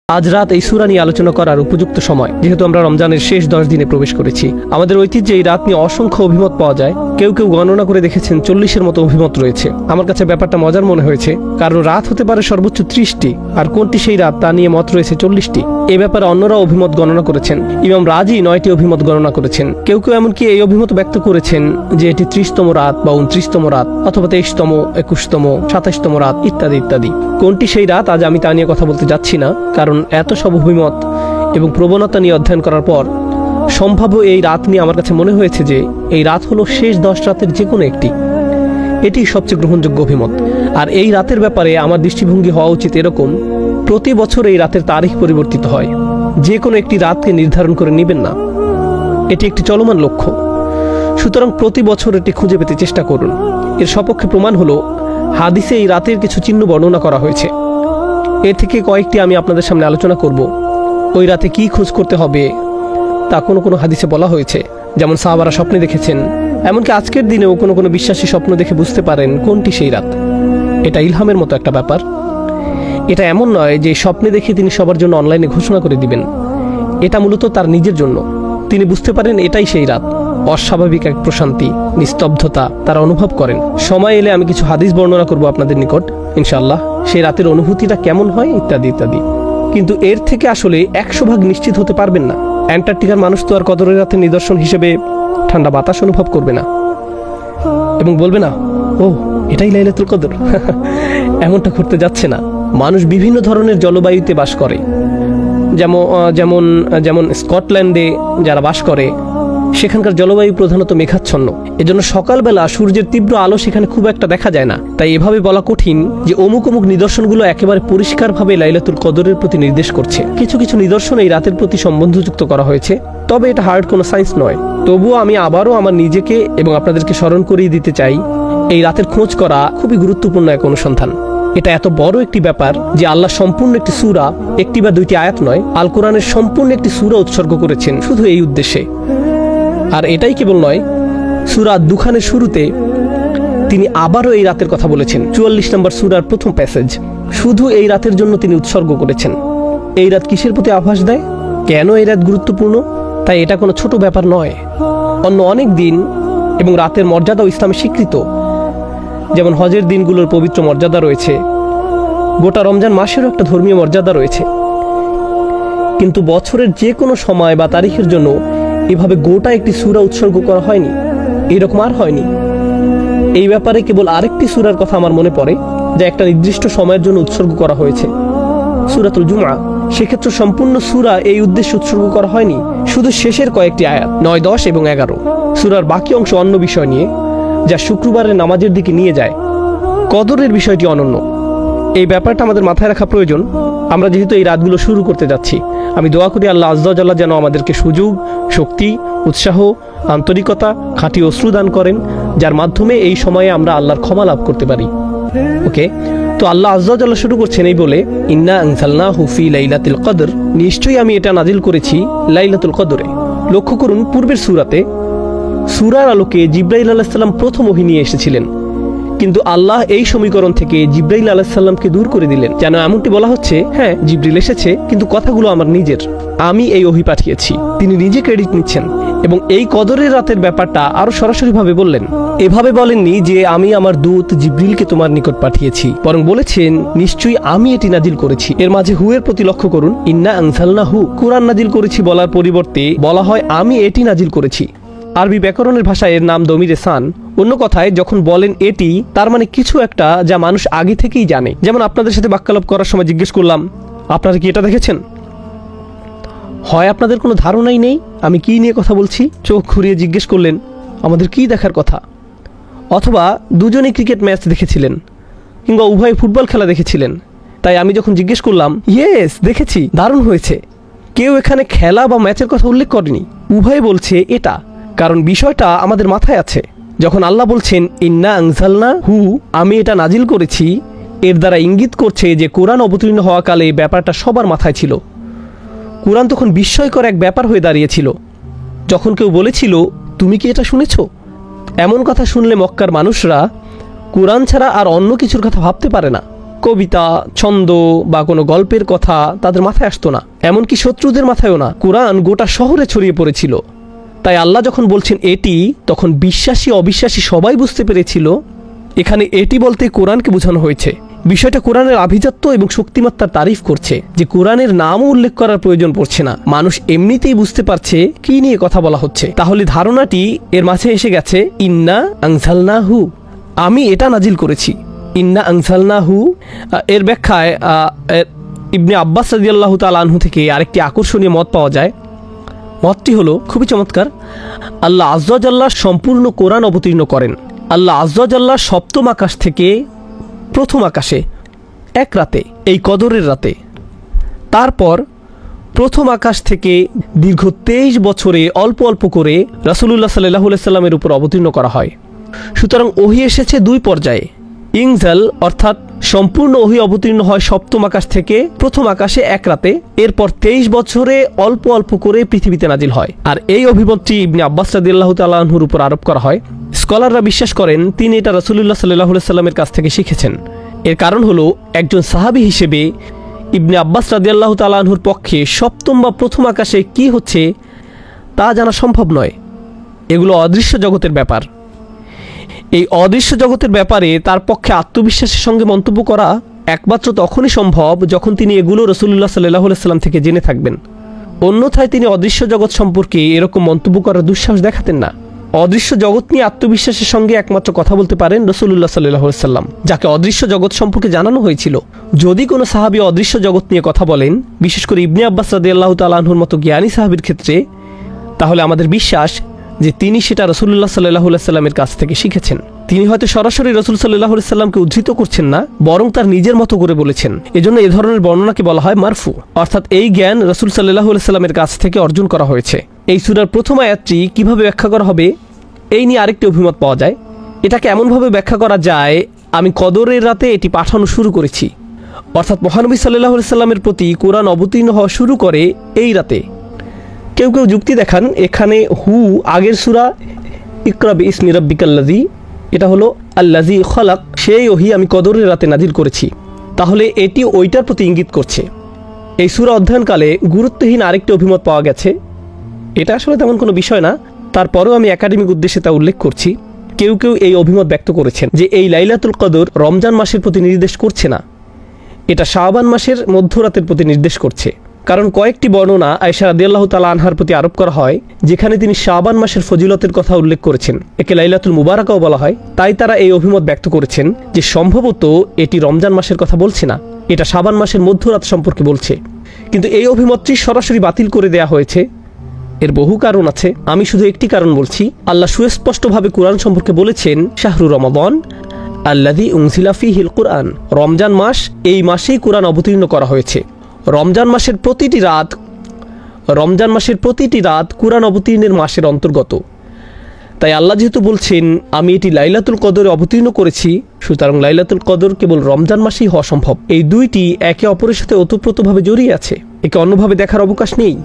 আজ রাত এই সূরা নিয়ে আলোচনা করার উপযুক্ত সময়, যেহেতু আমরা রমজানের শেষ 10 দিনে প্রবেশ করেছি। আমাদের ঐতিহ্যে এই রাত নিয়ে অসংখ্য অভিমত পাওয়া যায়। কেউ কেউ গণনা করে দেখেছেন 40-এর মতো অভিমত রয়েছে। আমার কাছে ব্যাপারটা মজার মনে হয়েছে, কারণ রাত হতে পারে সর্বোচ্চ 30টি, আর কোনটি সেই রাত তা নিয়ে মত রয়েছে 40টি। এ ব্যাপারে অন্যরা অভিমত গণনা করেছেন। ইমাম রাজি 9টি অভিমত গণনা করেছেন। কেউ কেউ এমনকি এই অভিমত ব্যক্ত করেছেন যে এটি 30তম রাত বা 29তম রাত, অথবা 23তম, 21তম, 27তম রাত ইত্যাদি ইত্যাদি। কোনটি সেই রাত আজ আমি তা নিয়ে কথা বলতে যাচ্ছি না, কারণ এত সব অভিমত এবং প্রবণতা নিয়ে অধ্যয়ন করার পর সম্ভাব্য এই রাত নিয়ে আমার কাছে মনে হয়েছে যে এই রাত হলো শেষ 10 রাতের যে কোনো একটি। এটি সবচেয়ে গ্রহণযোগ্য অভিমত। আর এই রাতের ব্যাপারে আমার দৃষ্টিভঙ্গি হওয়া উচিত এরকম, প্রতি বছর এই রাতের তারিখ পরিবর্তিত হয়। যে কোনো একটি রাতকে নির্ধারণ করে নেবেন না, এটি একটি চলমান লক্ষ্য। সুতরাং প্রতি বছর এটি খুঁজে পেতে চেষ্টা করুন। এর সপক্ষে প্রমাণ হলো হাদিসে এই রাতের কিছু চিহ্ন বর্ণনা করা হয়েছে। এ থেকে কয়েকটি আমি আপনাদের সামনে আলোচনা করব। ওই রাতে কি খোঁজ করতে হবে তা কোনো কোনো হাদিসে বলা হয়েছে। যেমন সাহাবারা স্বপ্নে দেখেছেন, এমনকি আজকের দিনেও কোনো কোনো বিশ্বাসী স্বপ্ন দেখে বুঝতে পারেন কোনটি সেই রাত। এটা ইলহামের মতো একটা ব্যাপার। এটা এমন নয় যে স্বপ্নে দেখে তিনি সবার জন্য অনলাইনে ঘোষণা করে দিবেন। এটা মূলত তার নিজের জন্য। তিনি বুঝতে পারেন এটাই সেই রাত। অস্বাভাবিক এক প্রশান্তি, নিস্তব্ধতা তারা অনুভব করেন। সময় এলে আমি কিছু হাদিস বর্ণনা করব আপনাদের নিকট ইনশাআল্লাহ, সেই রাতের অনুভূতিটা কেমন হয় ইত্যাদি ইত্যাদি। কিন্তু এর থেকে আসলে 100% নিশ্চিত হতে পারবেন না। অ্যান্টার্কটিকার মানুষ তো আর কদরের রাতের নিদর্শন হিসেবে ঠান্ডা বাতাস অনুভব করবে না এবং বলবে না, ও এটাই লাইলাতুল কদর। এমনটা করতে যাচ্ছে না। মানুষ বিভিন্ন ধরনের জলবায়ুতে বাস করে। যেমন যেমন স্কটল্যান্ডে যারা বাস করে, সেখানকার জলবায়ু প্রধানত মেঘাচ্ছন্ন। এজন্য সকালবেলা সূর্যের তীব্র আলো সেখানে খুব একটা দেখা যায় না। তাই এভাবে বলা কঠিন যে অমুক অমুক নিদর্শনগুলো একেবারে পরিষ্কারভাবে লাইলাতুল কদরের প্রতি নির্দেশ করছে। কিছু কিছু নিদর্শন এই রাতের প্রতি সম্বন্ধযুক্ত করা হয়েছে, তবে এটা হার্ড কোনো সায়েন্স নয়। তবুও আমি আবারও আমার নিজেকে এবং আপনাদেরকে স্মরণ করিয়ে দিতে চাই, এই রাতের খোঁজ করা খুবই গুরুত্বপূর্ণ এক অনুসন্ধান। এটা এত বড় একটি ব্যাপার যে আল্লাহ সম্পূর্ণ একটি সূরা, একটি বা দুইটি আয়াত নয়, আল কোরআনের সম্পূর্ণ একটি সূরা উৎসর্গ করেছেন শুধু এই উদ্দেশ্যে। আর এটাই কেবল নয়, সূরা দুখানের শুরুতে তিনি আবারও এই রাতের কথা বলেছেন। 44 নম্বর সূরার প্রথম প্যাসেজ শুধু এই রাতের জন্য তিনি উৎসর্গ করেছেন। এই রাত কিসের প্রতি আভাস দেয়? কেন এই রাত গুরুত্বপূর্ণ? তাই এটা কোনো ছোট ব্যাপার নয়। অন্য অনেক দিন এবং রাতের মর্যাদাও ইসলামে স্বীকৃত। যেমন হজের দিনগুলোর পবিত্র মর্যাদা রয়েছে, গোটা রমজান মাসেরও একটা ধর্মীয় মর্যাদা রয়েছে। কিন্তু বছরের যে কোনো সময় বা তারিখের জন্য এভাবে গোটা একটি সূরা উৎসর্গ করা হয়নি, এরকম আর হয়নি। এই ব্যাপারে কেবল আরেকটি সূরার কথা আমার মনে পড়ে, যা একটা নির্দিষ্ট সময়ের জন্য উৎসর্গ করা হয়েছে, সূরাতুল জুমআ। সেক্ষেত্রে সম্পূর্ণ সূরা এই উদ্দেশ্যে উৎসর্গ করা হয়নি, শুধু শেষের কয়েকটি আয়াত 9, 10 এবং 11। সূরার বাকি অংশ অন্য বিষয় নিয়ে, যা শুক্রবারের নামাজের দিকে নিয়ে যায়। কদরের বিষয়টি অনন্য। এই ব্যাপারটা আমাদের মাথায় রাখা প্রয়োজন। আমরা যেহেতু এই রাতগুলো শুরু করতে যাচ্ছি, আমি দোয়া করি আল্লাহ আজ্জা ওয়া জাল্লা যেন আমাদেরকে সুযোগ, শক্তি, উৎসাহ, আন্তরিকতা, খাঁটি অশ্রু দান করেন, যার মাধ্যমে এই সময়ে আমরা আল্লাহর ক্ষমা লাভ করতে পারি। ওকে, তো আল্লাহ আজ্জা ওয়া জাল্লা শুরু করছেন এই বলে, ইন্না আনজালনাহু ফি লাইলাতুল কদর, নিশ্চয়ই আমি এটা নাজিল করেছি লাইলাতুল কদরে। লক্ষ্য করুন, পূর্বের সূরাতে সূরার আলোকে জিবরাইল আলাইহিস সালাম প্রথম ওহী নিয়ে এসেছিলেন, কিন্তু আল্লাহ এই সমীকরণ থেকে জিবরাইল আলাইহিস সালামকে দূর করে দিলেন। যেন এমনটি বলা হচ্ছে, হ্যাঁ জিবরিল এসেছে, কিন্তু কথাগুলো আমার নিজের, আমি এই ওহী পাঠিয়েছি। তিনি নিজে ক্রেডিট নিচ্ছেন এবং এই কদরের রাতের ব্যাপারটা আরো সরাসরিভাবে বললেন। এভাবে বলেননি যে আমি আমার দূত জিবরিলকে তোমার নিকট পাঠিয়েছি, বরং বলেছেন নিশ্চয়ই আমি এটি নাজিল করেছি। এর মাঝে হু এর প্রতি লক্ষ্য করুন। ইন্না আনজালনাহু, কুরআন নাজিল করেছি বলার পরিবর্তে বলা হয় আমি এটি নাজিল করেছি। আরবি ব্যাকরণের ভাষায় এর নাম দমিরে সান। অন্য কথায় যখন বলেন এটি, তার মানে কিছু একটা যা মানুষ আগে থেকেই জানে। যেমন আপনাদের সাথে বাক্যালাপ করার সময় জিজ্ঞেস করলাম, আপনারা কি এটা দেখেছেন? হয় আপনাদের কোনো ধারণাই নেই আমি কি নিয়ে কথা বলছি, চোখ ঘুরিয়ে জিজ্ঞেস করলেন আমাদের কি দেখার কথা, অথবা দুজনেই ক্রিকেট ম্যাচ দেখেছিলেন, কিংবা উভয় ফুটবল খেলা দেখেছিলেন। তাই আমি যখন জিজ্ঞেস করলাম, ইয়েস দেখেছি, দারুণ হয়েছে, কেউ এখানে খেলা বা ম্যাচের কথা উল্লেখ করেনি। উভয় বলছে এটা, কারণ বিষয়টা আমাদের মাথায় আছে। যখন আল্লাহ বলছেন ইন্না আনজালনাহু, আমি এটা নাজিল করেছি, এর দ্বারা ইঙ্গিত করছে যে কোরআন অবতীর্ণ হওয়াকালে ব্যাপারটা সবার মাথায় ছিল। কোরআন তখন বিস্ময়কর এক ব্যাপার হয়ে দাঁড়িয়েছিল। যখন কেউ বলেছিল তুমি কি এটা শুনেছ, এমন কথা শুনলে মক্কার মানুষরা কোরআন ছাড়া আর অন্য কিছুর কথা ভাবতে পারে না। কবিতা, ছন্দ বা কোনো গল্পের কথা তাদের মাথায় আসতো না, এমনকি শত্রুদের মাথায়ও না। কোরআন গোটা শহরে ছড়িয়ে পড়েছিল। তাই আল্লাহ যখন বলছেন এটি, তখন বিশ্বাসী অবিশ্বাসী সবাই বুঝতে পেরেছিল এখানে এটি বলতে কোরআনকে বোঝানো হয়েছে। বিষয়টা কোরআনের আভিজাত্য এবং শক্তিমত্তার তারিফ করছে, যে কোরআনের নামও উল্লেখ করার প্রয়োজন পড়ছে না, মানুষ এমনিতেই বুঝতে পারছে কি নিয়ে কথা বলা হচ্ছে। তাহলে ধারণাটি এর মাঝে এসে গেছে, ইন্না আনজালনাহু, আমি এটা নাজিল করেছি। ইন্না আনজালনাহু এর ব্যাখ্যায় ইবনে আব্বাস রাদিয়াল্লাহু তাআলা আনহু থেকে আরেকটি আকর্ষণীয় মত পাওয়া যায়। মতটি হলো খুবই চমৎকার। আল্লাহ আয্যা ওয়া জাল্লা সম্পূর্ণ কোরআন অবতীর্ণ করেন। আল্লাহ আয্যা ওয়া জাল্লা সপ্তম আকাশ থেকে প্রথম আকাশে এক রাতে, এই কদরের রাতে, তারপর প্রথম আকাশ থেকে দীর্ঘ 23 বছরে অল্প অল্প করে রাসূলুল্লাহ সাল্লাল্লাহু আলাইহি সাল্লামের উপর অবতীর্ণ করা হয়। সুতরাং ওহী এসেছে দুই পর্যায়ে। ইনজাল অর্থাৎ সম্পূর্ণ ওহী অবতীর্ণ হয় সপ্তম আকাশ থেকে প্রথম আকাশে এক রাতে, এরপর 23 বছরে অল্প অল্প করে পৃথিবীতে নাজিল হয়। আর এই অভিমতটি ইবনে আব্বাস রাদিয়াল্লাহু তাআলা আনহুর উপর আরোপ করা হয়। স্কলাররা বিশ্বাস করেন তিনি এটা রাসূলুল্লাহ সাল্লাল্লাহু আলাইহি সাল্লামের কাছ থেকে শিখেছেন। এর কারণ হলো একজন সাহাবী হিসেবে ইবনে আব্বাস রাদিয়াল্লাহু তাআলা আনহুর পক্ষে সপ্তম বা প্রথম আকাশে কি হচ্ছে তা জানা সম্ভব নয়। এগুলো অদৃশ্য জগতের ব্যাপার। এই অদৃশ্য জগতের ব্যাপারে তার পক্ষে আত্মবিশ্বাসের সঙ্গে মন্তব্য করা একমাত্র তখনই সম্ভব যখন তিনি এগুলো রাসূলুল্লাহ সাল্লাল্লাহু আলাইহি সাল্লাম থেকে জেনে থাকবেন। অন্যথায় তিনি অদৃশ্য জগৎ সম্পর্কে এরকম মন্তব্য করার দুঃসাহস দেখাতেন না। অদৃশ্য জগৎ নিয়ে আত্মবিশ্বাসের সঙ্গে একমাত্র কথা বলতে পারেন রাসূলুল্লাহ সাল্লাল্লাহু আলাইহি সাল্লাম, যাকে অদৃশ্য জগৎ সম্পর্কে জানানো হয়েছিল। যদি কোনো সাহাবী অদৃশ্য জগৎ নিয়ে কথা বলেন, বিশেষ করে ইবনে আব্বাস রাদিয়াল্লাহু তাআলা আনহুর মতো জ্ঞানী সাহাবীর ক্ষেত্রে, তাহলে আমাদের বিশ্বাস যে তিনি সেটা রাসূলুল্লাহ সাল্লাল্লাহু আলাইহি সাল্লামের কাছ থেকে শিখেছেন। তিনি হয়তো সরাসরি রাসূল সাল্লাল্লাহু আলাইহি সাল্লামকে উদ্ধৃত করছেন না, বরং তার নিজের মতো করে বলেছেন। এজন্য এ ধরনের বর্ণনাকে বলা হয় মারফু, অর্থাৎ এই জ্ঞান রাসূল সাল্লাল্লাহু আলাইহি সাল্লামের কাছ থেকে অর্জন করা হয়েছে। এই সূরার প্রথম আয়াতটি কিভাবে ব্যাখ্যা করা হবে এই নিয়ে আরেকটি অভিমত পাওয়া যায়। এটাকে এমনভাবে ব্যাখ্যা করা যায়, আমি কদরের রাতে এটি পাঠানো শুরু করেছি, অর্থাৎ মহানবী সাল্লাল্লাহু আলাইহি সাল্লামের প্রতি কোরআন অবতীর্ণ হওয়া শুরু করে এই রাতে। কেউ কেউ যুক্তি দেখান এখানে হু আগের সূরা ইকরা বিইসমি রাব্বিকাল্লাযী, এটা হলো আল্লাযী খলাক, সেই ওহী আমি কদরের রাতে নাজিল করেছি। তাহলে এটি ওইটার প্রতি ইঙ্গিত করছে। এই সূরা অধ্যয়নকালে গুরুত্বহীন আরেকটি অভিমত পাওয়া গেছে। এটা আসলে তেমন কোনো বিষয় না, তারপরেও আমি একাডেমিক উদ্দেশ্যে তা উল্লেখ করছি। কেউ কেউ এই অভিমত ব্যক্ত করেছেন যে এই লাইলাতুল কদর রমজান মাসের প্রতি নির্দেশ করছে না, এটা শাবান মাসের মধ্যরাতের প্রতি নির্দেশ করছে। কারণ কয়েকটি বর্ণনা আয়েশা রাদিয়াল্লাহু তাআলা আনহার প্রতি আরোপ করা হয়, যেখানে তিনি শাবান মাসের ফজিলতের কথা উল্লেখ করেছেন। একে লাইলাতুল মুবারাকাও বলা হয়। তাই তারা এই অভিমত ব্যক্ত করেছেন যে সম্ভবত এটি রমজান মাসের কথা বলছে না, এটা শাবান মাসের মধ্যরাত সম্পর্কে বলছে। কিন্তু এই অভিমতটি সরাসরি বাতিল করে দেয়া হয়েছে। এর বহু কারণ আছে, আমি শুধু একটি কারণ বলছি। আল্লাহ সুস্পষ্টভাবে কোরআন সম্পর্কে বলেছেন, শাহরু রমাদান আল্লাযী উনজিলা ফীহিল কুরআন, রমজান মাস, এই মাসেই কোরআন অবতীর্ণ করা হয়েছে। রমজান মাসের প্রতিটি রাত কোরআন অবতীর্ণের মাসের অন্তর্গত। তাই আল্লাহ যেহেতু বলছেন আমি এটি লাইলাতুল কদরে অবতীর্ণ করেছি, সুতরাং লাইলাতুল কদর কেবল রমজান মাসেই হওয়া সম্ভব। এই দুইটি একে অপরের সাথে ওতপ্রোতভাবে জড়িয়ে আছে, একে অন্যভাবে দেখার অবকাশ নেই।